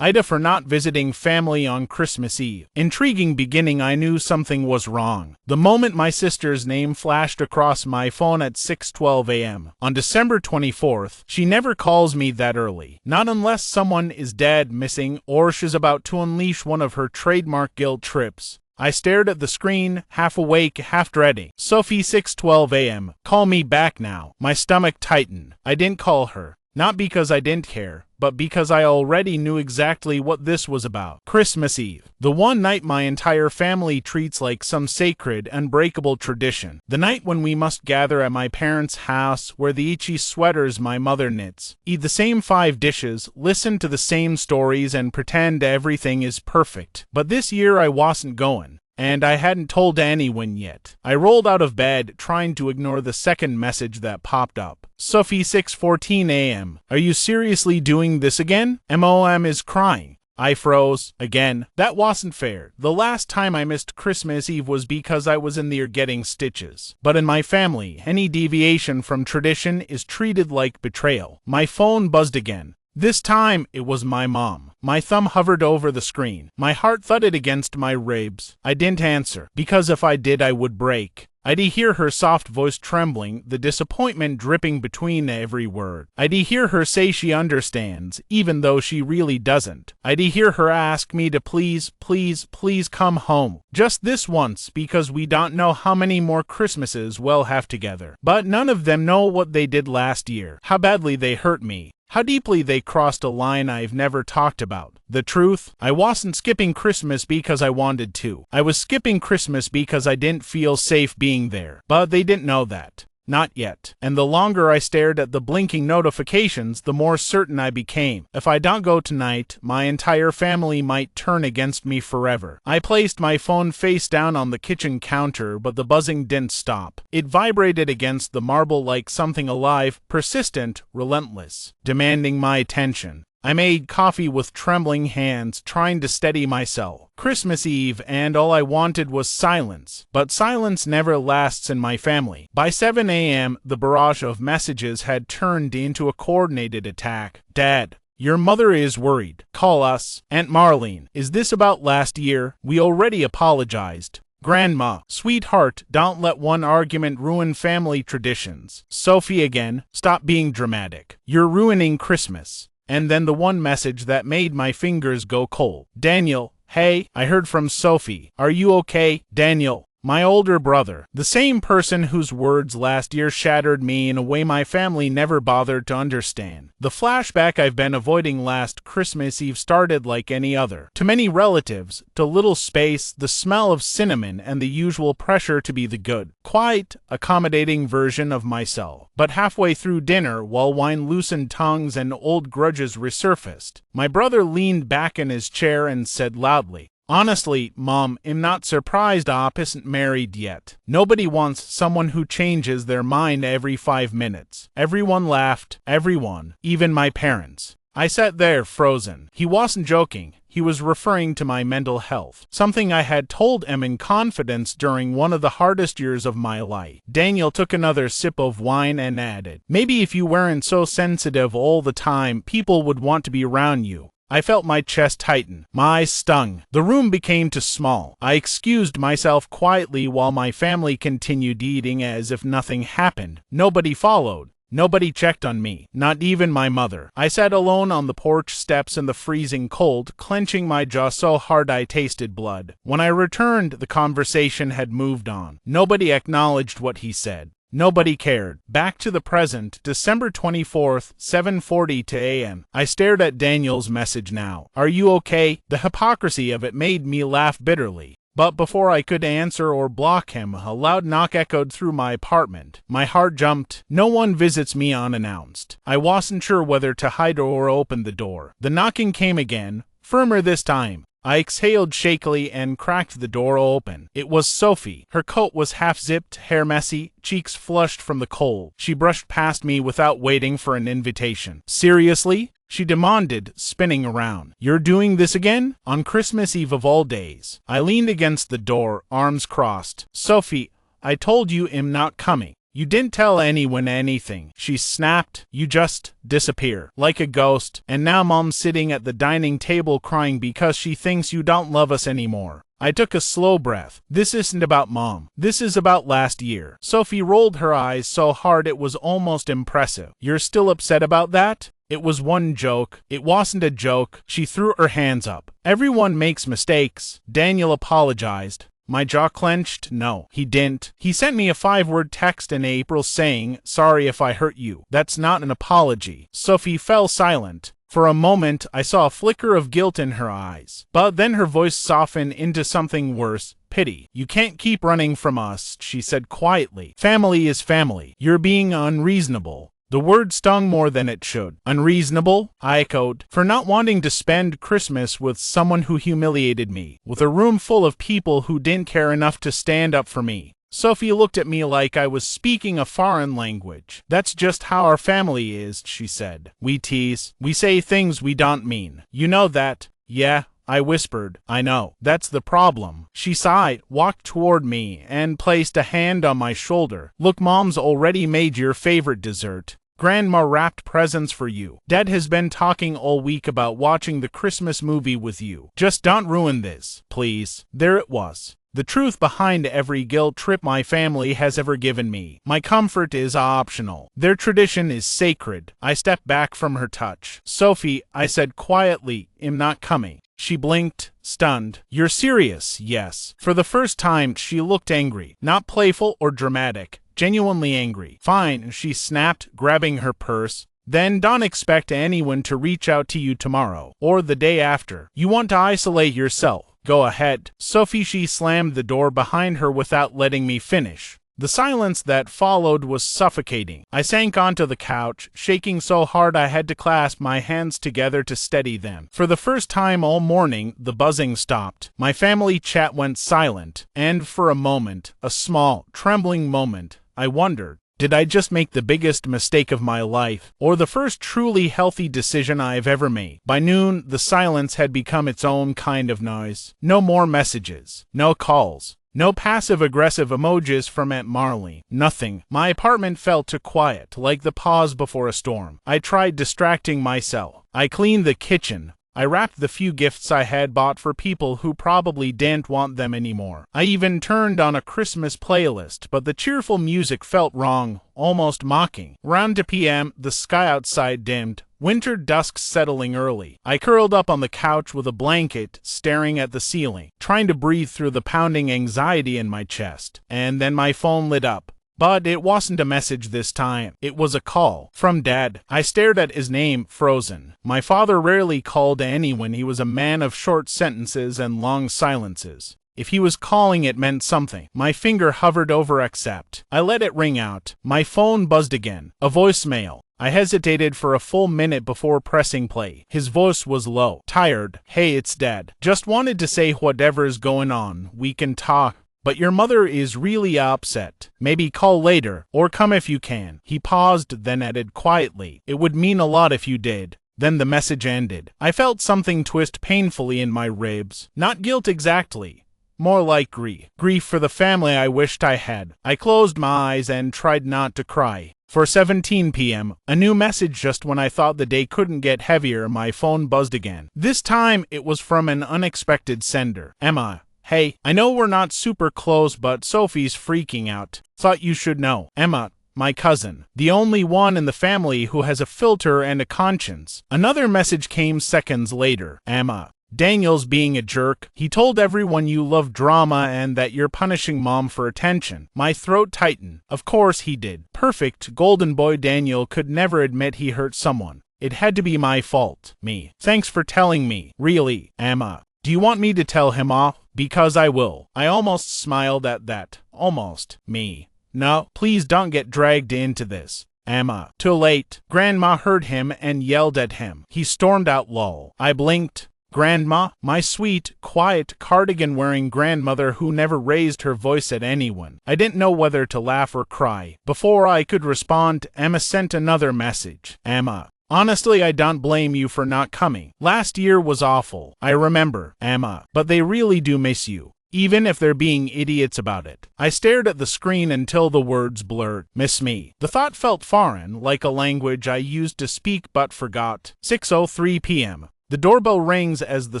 AITA for not visiting family on Christmas Eve. Intriguing beginning. I knew something was wrong the moment my sister's name flashed across my phone at 6:12 a.m. on December 24th. She never calls me that early, not unless someone is dead, missing, or she's about to unleash one of her trademark guilt trips. I stared at the screen, half awake, half dreading. Sophie, 6:12 a.m. Call me back now. My stomach tightened. I didn't call her. Not because I didn't care, but because I already knew exactly what this was about. Christmas Eve. The one night my entire family treats like some sacred, unbreakable tradition. The night when we must gather at my parents' house, wear the itchy sweaters my mother knits, eat the same 5 dishes, listen to the same stories, and pretend everything is perfect. But this year I wasn't going. And I hadn't told anyone yet. I rolled out of bed, trying to ignore the second message that popped up. Sophie, 6:14 a.m. Are you seriously doing this again? Mom is crying. I froze. Again. That wasn't fair. The last time I missed Christmas Eve was because I was in there getting stitches. But in my family, any deviation from tradition is treated like betrayal. My phone buzzed again. This time, it was my mom. My thumb hovered over the screen. My heart thudded against my ribs. I didn't answer, because if I did, I would break. I'd hear her soft voice trembling, the disappointment dripping between every word. I'd hear her say she understands, even though she really doesn't. I'd hear her ask me to please, please, please come home. Just this once, because we don't know how many more Christmases we'll have together. But none of them know what they did last year, how badly they hurt me. How deeply they crossed a line I've never talked about. The truth, I wasn't skipping Christmas because I wanted to. I was skipping Christmas because I didn't feel safe being there. But they didn't know that. Not yet. And the longer I stared at the blinking notifications, the more certain I became. If I don't go tonight, my entire family might turn against me forever. I placed my phone face down on the kitchen counter, but the buzzing didn't stop. It vibrated against the marble like something alive, persistent, relentless, demanding my attention. I made coffee with trembling hands, trying to steady myself. Christmas Eve, and all I wanted was silence. But silence never lasts in my family. By 7 a.m., the barrage of messages had turned into a coordinated attack. Dad, your mother is worried. Call us. Aunt Marlene, is this about last year? We already apologized. Grandma, sweetheart, don't let one argument ruin family traditions. Sophie again, stop being dramatic. You're ruining Christmas. And then the one message that made my fingers go cold. Daniel, hey, I heard from Sophie. Are you okay? Daniel, my older brother, the same person whose words last year shattered me in a way my family never bothered to understand. The flashback I've been avoiding last Christmas Eve started like any other. To many relatives, to little space, the smell of cinnamon, and the usual pressure to be the good, quiet, accommodating version of myself. But halfway through dinner, while wine loosened tongues and old grudges resurfaced, my brother leaned back in his chair and said loudly, Honestly, Mom, I'm not surprised Op isn't married yet. Nobody wants someone who changes their mind every 5 minutes. Everyone laughed. Everyone. Even my parents. I sat there frozen. He wasn't joking. He was referring to my mental health. Something I had told him in confidence during one of the hardest years of my life. Daniel took another sip of wine and added, Maybe if you weren't so sensitive all the time, people would want to be around you. I felt my chest tighten. My eyes stung. The room became too small. I excused myself quietly while my family continued eating as if nothing happened. Nobody followed. Nobody checked on me, not even my mother. I sat alone on the porch steps in the freezing cold, clenching my jaw so hard I tasted blood. When I returned, the conversation had moved on. Nobody acknowledged what he said. Nobody cared. Back to the present, December 24th, 7:40 a.m. I stared at Daniel's message now. Are you okay? The hypocrisy of it made me laugh bitterly. But before I could answer or block him, a loud knock echoed through my apartment. My heart jumped. No one visits me unannounced. I wasn't sure whether to hide or open the door. The knocking came again, firmer this time. I exhaled shakily and cracked the door open. It was Sophie. Her coat was half-zipped, hair messy, cheeks flushed from the cold. She brushed past me without waiting for an invitation. Seriously? She demanded, spinning around. You're doing this again? On Christmas Eve of all days. I leaned against the door, arms crossed. Sophie, I told you I'm not coming. You didn't tell anyone anything, she snapped. You just disappear, like a ghost, and now Mom's sitting at the dining table crying because she thinks you don't love us anymore. I took a slow breath. This isn't about Mom. This is about last year. Sophie rolled her eyes so hard it was almost impressive. You're still upset about that? It was one joke. It wasn't a joke. She threw her hands up. Everyone makes mistakes. Daniel apologized. My jaw clenched. No, he didn't. He sent me a 5-word text in April saying, "Sorry if I hurt you." That's not an apology. Sophie fell silent. For a moment, I saw a flicker of guilt in her eyes. But then her voice softened into something worse. Pity. You can't keep running from us, she said quietly. Family is family. You're being unreasonable. The word stung more than it should. Unreasonable? I echoed. For not wanting to spend Christmas with someone who humiliated me, with a room full of people who didn't care enough to stand up for me. Sophie looked at me like I was speaking a foreign language. That's just how our family is, she said. We tease. We say things we don't mean. You know that? Yeah, I whispered. I know. That's the problem. She sighed, walked toward me, and placed a hand on my shoulder. Look, Mom's already made your favorite dessert. Grandma wrapped presents for you. Dad has been talking all week about watching the Christmas movie with you. Just don't ruin this, please. There it was. The truth behind every guilt trip my family has ever given me. My comfort is optional. Their tradition is sacred. I stepped back from her touch. Sophie, I said quietly, I'm not coming. She blinked, stunned. You're serious? Yes. For the first time, she looked angry. Not playful or dramatic. Genuinely angry. Fine, she snapped, grabbing her purse. Then don't expect anyone to reach out to you tomorrow, or the day after. You want to isolate yourself. Go ahead. Sophie, she slammed the door behind her without letting me finish. The silence that followed was suffocating. I sank onto the couch, shaking so hard I had to clasp my hands together to steady them. For the first time all morning, the buzzing stopped. My family chat went silent, and for a moment, a small, trembling moment, I wondered, did I just make the biggest mistake of my life, or the first truly healthy decision I've ever made? By noon, the silence had become its own kind of noise. No more messages, no calls, no passive-aggressive emojis from Aunt Marley. Nothing. My apartment felt too quiet, like the pause before a storm. I tried distracting myself. I cleaned the kitchen. I wrapped the few gifts I had bought for people who probably didn't want them anymore. I even turned on a Christmas playlist, but the cheerful music felt wrong, almost mocking. Round 2 p.m., the sky outside dimmed, winter dusk settling early. I curled up on the couch with a blanket, staring at the ceiling, trying to breathe through the pounding anxiety in my chest. And then my phone lit up. But it wasn't a message this time. It was a call. From Dad. I stared at his name, frozen. My father rarely called anyone. He was a man of short sentences and long silences. If he was calling, it meant something. My finger hovered over accept. I let it ring out. My phone buzzed again. A voicemail. I hesitated for a full minute before pressing play. His voice was low, tired. Hey, it's Dad. Just wanted to say whatever's going on. We can talk. But your mother is really upset. Maybe call later, or come if you can. He paused, then added quietly, it would mean a lot if you did. Then the message ended. I felt something twist painfully in my ribs. Not guilt exactly. More like grief. Grief for the family I wished I had. I closed my eyes and tried not to cry. For 17 p.m., a new message just when I thought the day couldn't get heavier, my phone buzzed again. This time, it was from an unexpected sender. Emma. Hey, I know we're not super close, but Sophie's freaking out. Thought you should know. Emma, my cousin. The only one in the family who has a filter and a conscience. Another message came seconds later. Emma. Daniel's being a jerk. He told everyone you love drama and that you're punishing Mom for attention. My throat tightened. Of course he did. Perfect, golden boy Daniel could never admit he hurt someone. It had to be my fault. Me. Thanks for telling me. Really, Emma. Do you want me to tell him off? Because I will. I almost smiled at that. Almost. Me. No, please don't get dragged into this. Emma. Too late. Grandma heard him and yelled at him. He stormed out lol. I blinked. Grandma, my sweet, quiet, cardigan-wearing grandmother who never raised her voice at anyone. I didn't know whether to laugh or cry. Before I could respond, Emma sent another message. Emma. Honestly, I don't blame you for not coming. Last year was awful. I remember, Emma. But they really do miss you. even if they're being idiots about it. I stared at the screen until the words blurred. Miss me. The thought felt foreign, like a language I used to speak but forgot. 6:03 p.m. The doorbell rings as the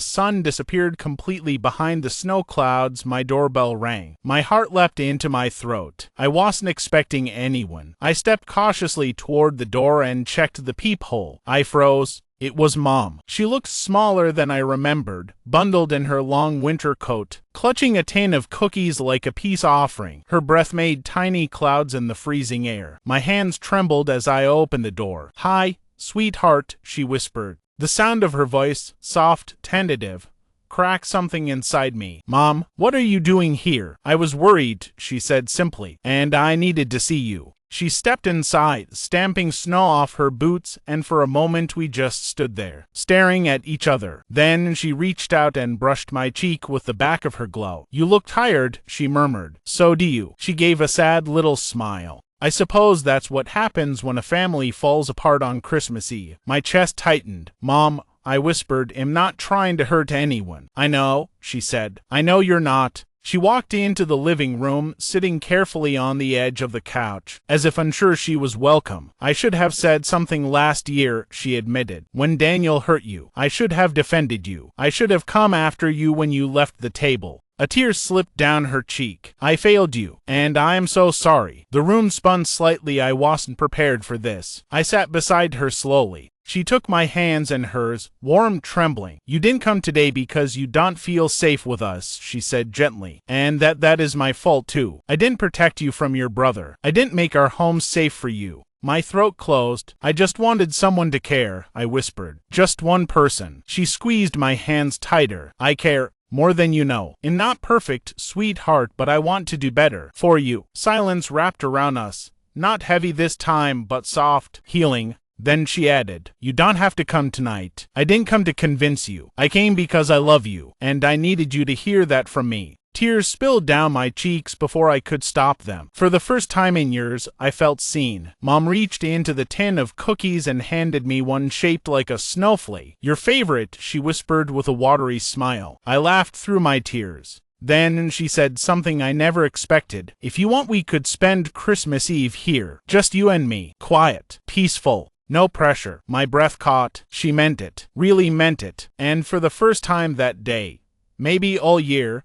sun disappeared completely behind the snow clouds. My doorbell rang. My heart leapt into my throat. I wasn't expecting anyone. I stepped cautiously toward the door and checked the peephole. I froze. It was Mom. She looked smaller than I remembered, bundled in her long winter coat, clutching a tin of cookies like a peace offering. Her breath made tiny clouds in the freezing air. My hands trembled as I opened the door. "Hi, sweetheart," she whispered. The sound of her voice, soft, tentative, cracked something inside me. "Mom, what are you doing here?" "I was worried," she said simply, "and I needed to see you." She stepped inside, stamping snow off her boots, and for a moment we just stood there, staring at each other. Then she reached out and brushed my cheek with the back of her glove. "You look tired," she murmured. "So do you." She gave a sad little smile. "I suppose that's what happens when a family falls apart on Christmas Eve." My chest tightened. "Mom," I whispered, "am not trying to hurt anyone." "I know," she said. "I know you're not." She walked into the living room, sitting carefully on the edge of the couch, as if unsure she was welcome. "I should have said something last year," she admitted. "When Daniel hurt you, I should have defended you. I should have come after you when you left the table." A tear slipped down her cheek. "I failed you, and I am so sorry." The room spun slightly. I wasn't prepared for this. I sat beside her slowly. She took my hands in hers, warm, trembling. "You didn't come today because you don't feel safe with us," she said gently. "And that is my fault too. I didn't protect you from your brother. I didn't make our home safe for you." My throat closed. "I just wanted someone to care," I whispered. "Just one person." She squeezed my hands tighter. "I care more than you know. And not perfect, sweetheart, but I want to do better for you." Silence wrapped around us. Not heavy this time, but soft, healing. Then she added, "You don't have to come tonight. I didn't come to convince you. I came because I love you, and I needed you to hear that from me." Tears spilled down my cheeks before I could stop them. For the first time in years, I felt seen. Mom reached into the tin of cookies and handed me one shaped like a snowflake. "Your favorite," she whispered with a watery smile. I laughed through my tears. Then she said something I never expected. "If you want, we could spend Christmas Eve here. Just you and me. Quiet. Peaceful. No pressure." My breath caught. She meant it. Really meant it. And for the first time that day, maybe all year,